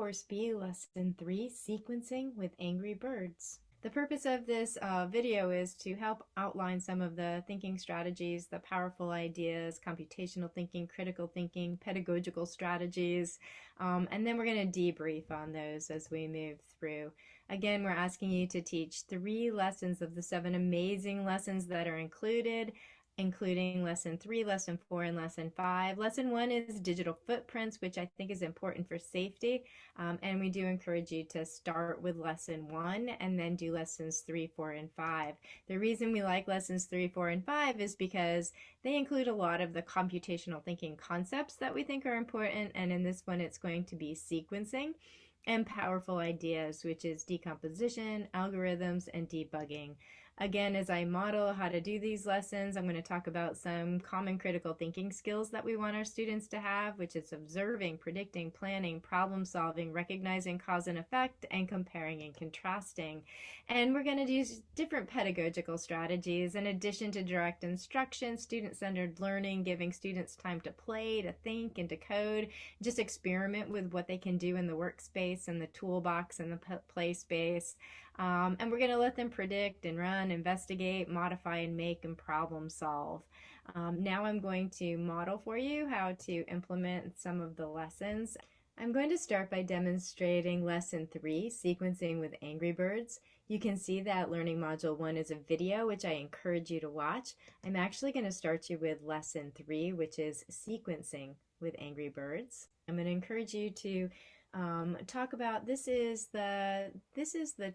Course B, Lesson 3, Sequencing with Angry Birds. The purpose of this video is to help outline some of the thinking strategies, the powerful ideas, computational thinking, critical thinking, pedagogical strategies, and then we're going to debrief on those as we move through. Again, we're asking you to teach 3 lessons of the 7 amazing lessons that are included, including Lesson 3, Lesson 4, and Lesson 5. Lesson 1 is digital footprints, which I think is important for safety, and we do encourage you to start with Lesson 1 and then do Lessons 3, 4, and 5. The reason we like Lessons 3, 4, and 5 is because they include a lot of the computational thinking concepts that we think are important, and in this one it's going to be sequencing and powerful ideas, which is decomposition, algorithms, and debugging. Again, as I model how to do these lessons, I'm going to talk about some common critical thinking skills that we want our students to have, which is observing, predicting, planning, problem solving, recognizing cause and effect, and comparing and contrasting. And we're going to use different pedagogical strategies in addition to direct instruction, student-centered learning, giving students time to play, to think, and to code, just experiment with what they can do in the workspace and the toolbox and the play space. And we're going to let them predict and run, investigate, modify, and make and problem solve. Now I'm going to model for you how to implement some of the lessons. I'm going to start by demonstrating Lesson 3, Sequencing with Angry Birds. You can see that Learning Module 1 is a video, which I encourage you to watch. I'm actually going to start you with Lesson 3, which is Sequencing with Angry Birds. I'm going to encourage you to talk about this is the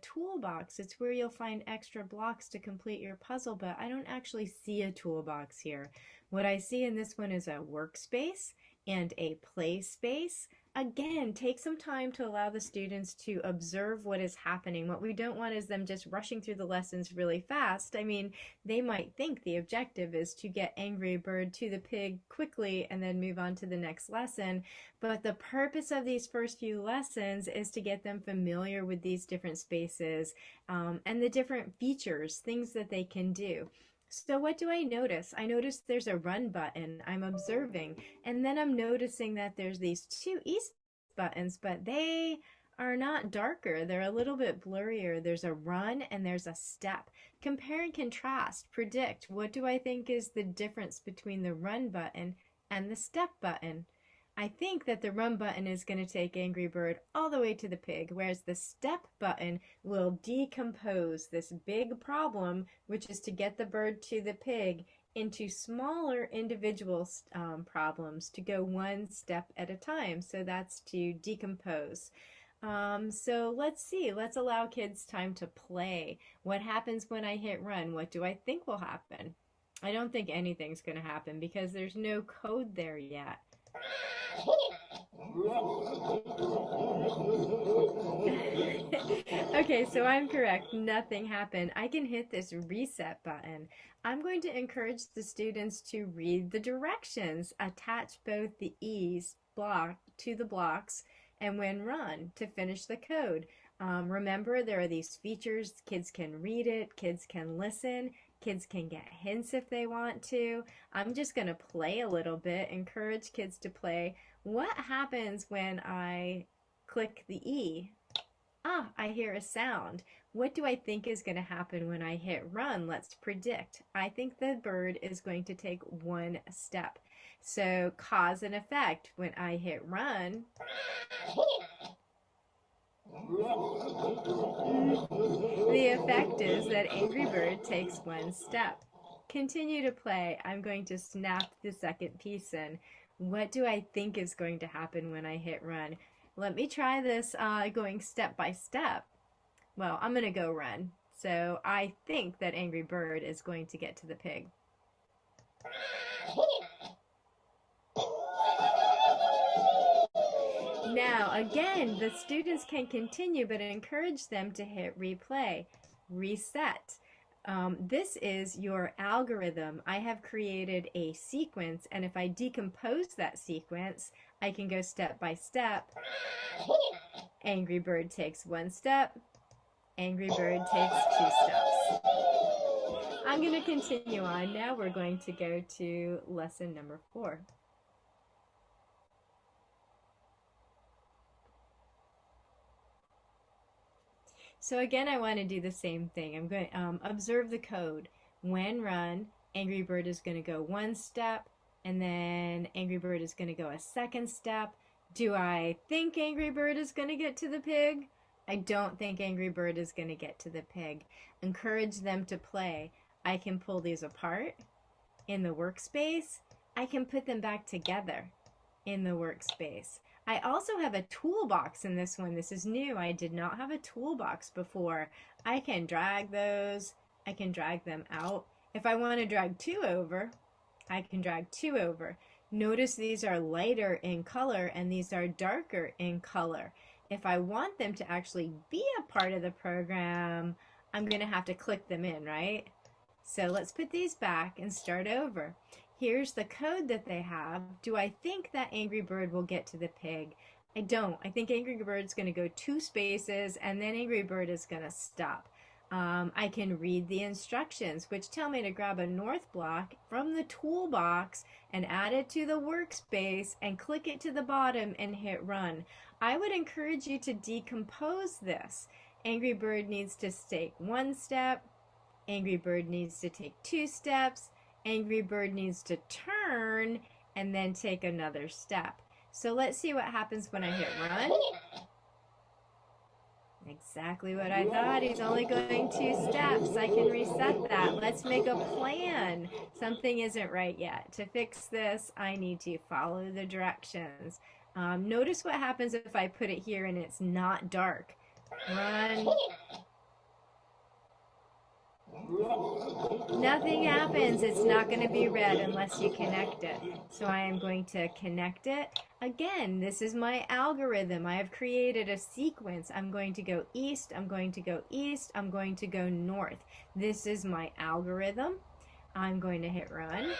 toolbox. It's where you'll find extra blocks to complete your puzzle, but I don't actually see a toolbox here. What I see in this one is a workspace and a play space. Again, take some time to allow the students to observe what is happening. What we don't want is them just rushing through the lessons really fast. I mean, they might think the objective is to get Angry Bird to the pig quickly and then move on to the next lesson. But the purpose of these first few lessons is to get them familiar with these different spaces and the different features, things that they can do. So what do I notice? I notice there's a run button. I'm observing. And then I'm noticing that there's these 2 east buttons, but they are not darker. They're a little bit blurrier. There's a run and there's a step. Compare and contrast. Predict. What do I think is the difference between the run button and the step button? I think that the run button is going to take Angry Bird all the way to the pig, whereas the step button will decompose this big problem, which is to get the bird to the pig, into smaller individual problems to go one step at a time. So that's to decompose. So let's see. Let's allow kids time to play. What happens when I hit run? What do I think will happen? I don't think anything's going to happen because there's no code there yet. Okay, so I'm correct. Nothing happened. I can hit this reset button. I'm going to encourage the students to read the directions, attach both the E's block to the blocks, and when run to finish the code. Remember, there are these features. Kids can read it, kids can listen, kids can get hints if they want to. I'm just going to play a little bit, encourage kids to play. What happens when I click the E? Ah, I hear a sound. What do I think is going to happen when I hit run? Let's predict. I think the bird is going to take 1 step. So cause and effect. When I hit run, the effect is that Angry Bird takes 1 step. Continue to play. I'm going to snap the second piece in. What do I think is going to happen when I hit run? Let me try this going step by step. Well, I'm going to go run. So I think that Angry Bird is going to get to the pig. Now, again, the students can continue, but encourage them to hit replay, reset. This is your algorithm. I have created a sequence, and if I decompose that sequence, I can go step by step. Angry Bird takes 1 step. Angry Bird takes 2 steps. I'm going to continue on. Now we're going to go to lesson number 4. So again, I want to do the same thing. I'm going to observe the code. When run, Angry Bird is going to go one step, and then Angry Bird is going to go a second step. Do I think Angry Bird is going to get to the pig? I don't think Angry Bird is going to get to the pig. Encourage them to play. I can pull these apart in the workspace. I can put them back together in the workspace. I also have a toolbox in this one. This is new. I did not have a toolbox before. I can drag those. I can drag them out. If I want to drag 2 over, I can drag 2 over. Notice these are lighter in color and these are darker in color. If I want them to actually be a part of the program, I'm going to have to click them in, right? So let's put these back and start over. Here's the code that they have. Do I think that Angry Bird will get to the pig? I don't. I think Angry Bird's going to go 2 spaces and then Angry Bird is going to stop. I can read the instructions, which tell me to grab a north block from the toolbox and add it to the workspace and click it to the bottom and hit run. I would encourage you to decompose this. Angry Bird needs to take 1 step. Angry Bird needs to take 2 steps. Angry Bird needs to turn and then take another step. So let's see what happens when I hit run. Exactly what I thought. He's only going 2 steps. I can reset that. Let's make a plan. Something isn't right yet. To fix this, I need to follow the directions. Notice what happens if I put it here and it's not dark. Run. Nothing happens. It's not going to be red unless you connect it. So I am going to connect it. Again, this is my algorithm. I have created a sequence. I'm going to go east. I'm going to go east. I'm going to go north. This is my algorithm. I'm going to hit run.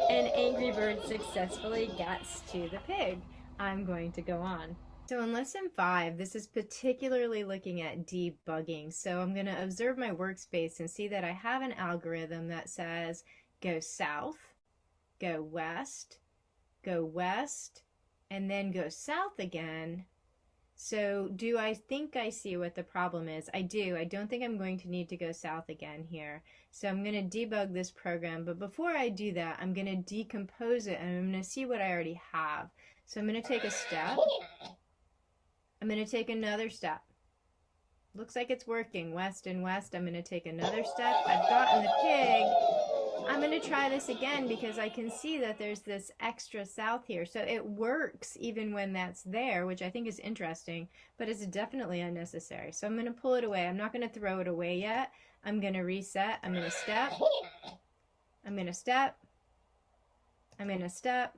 And Angry Bird successfully gets to the pig. I'm going to go on. So in lesson 5, this is particularly looking at debugging. So I'm going to observe my workspace and see that I have an algorithm that says go south, go west, and then go south again. So do I think I see what the problem is? I do. I don't think I'm going to need to go south again here. So I'm going to debug this program. But before I do that, I'm going to decompose it and I'm going to see what I already have. So I'm going to take a step. I'm going to take another step. Looks like it's working. West and west. I'm going to take another step. I've gotten the pig. I'm going to try this again because I can see that there's this extra south here. So it works even when that's there, which I think is interesting, but it's definitely unnecessary. So I'm going to pull it away. I'm not going to throw it away yet. I'm going to reset. I'm going to step. I'm going to step. I'm going to step.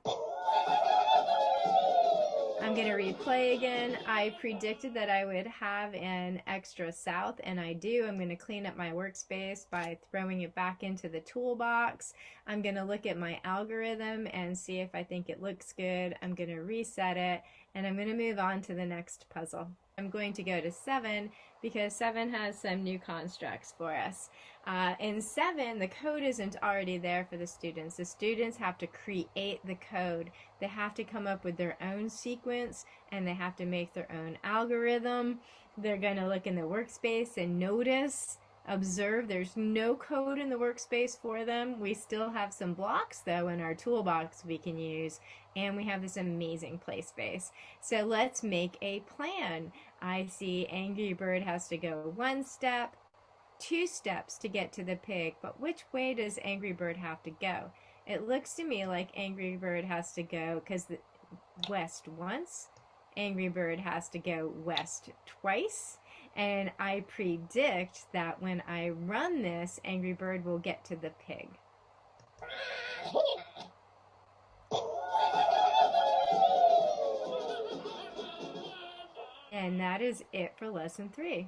I'm going to replay again. I predicted that I would have an extra south, and I do. I'm going to clean up my workspace by throwing it back into the toolbox. I'm going to look at my algorithm and see if I think it looks good. I'm going to reset it, and I'm going to move on to the next puzzle. I'm going to go to 7 because 7 has some new constructs for us. In 7, the code isn't already there for the students. The students have to create the code. They have to come up with their own sequence and they have to make their own algorithm. They're going to look in the workspace and notice, observe. There's no code in the workspace for them. We still have some blocks though in our toolbox we can use, and we have this amazing play space. So let's make a plan. I see Angry Bird has to go 1 step, 2 steps to get to the pig, but which way does Angry Bird have to go? It looks to me like Angry Bird has to go because the west once, Angry Bird has to go west twice, and I predict that when I run this, Angry Bird will get to the pig. And that is it for lesson 3.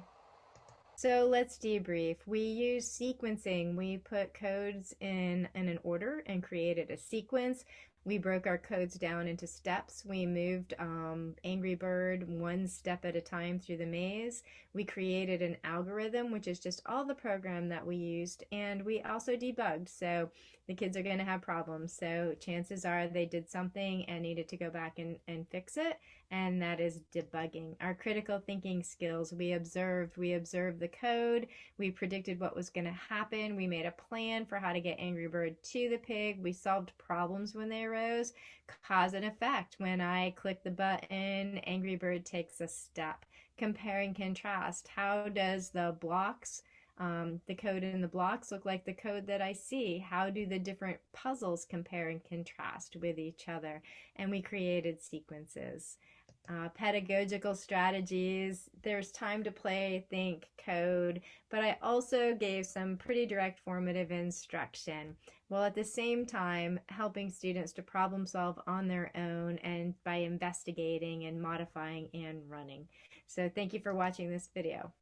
So let's debrief. We use sequencing. We put codes in an order and created a sequence. We broke our codes down into steps. We moved Angry Bird 1 step at a time through the maze. We created an algorithm, which is just all the program that we used, and we also debugged. So the kids are going to have problems. So chances are they did something and needed to go back and fix it. And that is debugging. Our critical thinking skills, we observed the code, we predicted what was going to happen, we made a plan for how to get Angry Bird to the pig, we solved problems when they arose, cause and effect. When I click the button, Angry Bird takes a step. Compare and contrast. How does the blocks, the code in the blocks look like the code that I see? How do the different puzzles compare and contrast with each other? And we created sequences. Pedagogical strategies. There's time to play, think, code, but I also gave some pretty direct formative instruction, while at the same time helping students to problem solve on their own and by investigating and modifying and running. So thank you for watching this video.